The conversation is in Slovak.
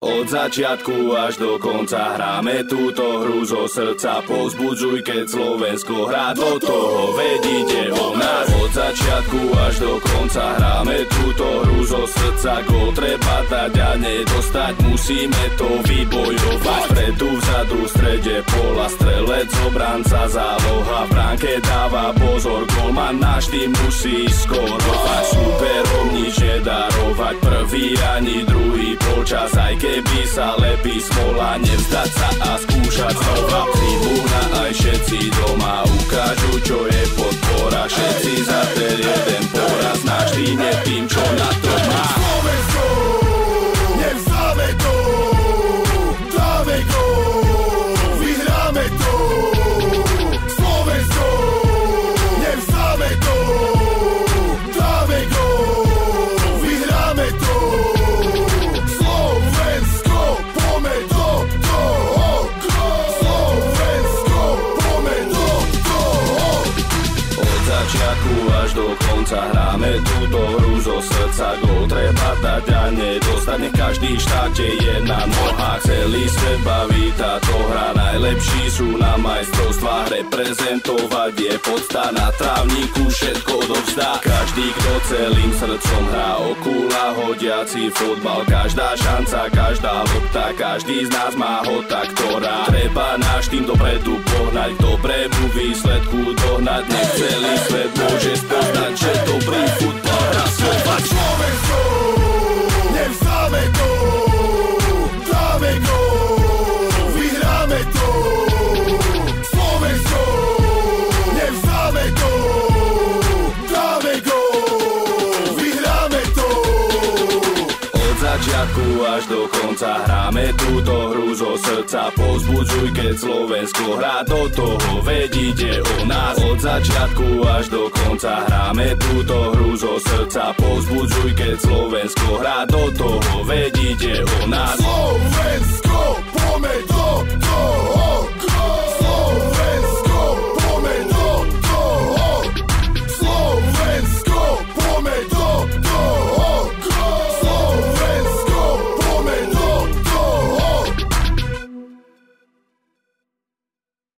Od začiatku až do konca hráme túto hru zo srdca. Povzbudzuj, keď Slovensko hrá, do toho vedíte o nás. Od začiatku až do konca hráme túto hru zo srdca. Gól treba dať a nedostať, musíme to vybojovať. Vpredu, vzadu, v strede pola, strelec, obranca, záloha. V bránke dáva pozor, golman náš tým musí skorovať. Superom nič nedarovať, prvý ani druhý polčas, aj keby sa lepí smola, nevzdať sa a skúšať znova. Tribúna aj všetci doma ukážu, čo je podpora. Všetci za ten jeden poraz, náš tým je tým, čo na to má. Slovensko, nevzdáme to, dáme gól, vyhráme to. Slovensko, nevzdáme to, dáme gól, vyhráme to. Slovensko, poďme do toho, Slovensko, poďme do toho. Od začiatku až do konca hráme túto hru zo srdca. Gól treba dať a nedostať, nech každý štáte je na nohách. Celý svet baví táto hra, najlepší sú na majstrovstvách. Reprezentovať je podsta, na trávniku všetko dovzdá. Každý, kto celým srdcom hrá, okula hodiaci fotbal. Každá šanca, každá lopta, každý z nás má hota, ktorá treba náš tým dopredu pohnať, k dobrému výsledku dohnať. Nech celý svet môže spoznať, že dobrý futbal hrá Slováčko. Slovensko, nevzdáme to, dáme gól, vyhráme to. Slovensko, nevzdáme to, dáme gól, vyhráme to. Od začiatku až do konca hráme túto hru zo srdca. Povzbudzuj, keď Slovensko hrá, do toho vedíte o nás. Od začiatku až do konca hráme túto hru zo srdca. Povzbudzuj, keď Slovensko hrá, do toho vedíte o nás. Slovensko,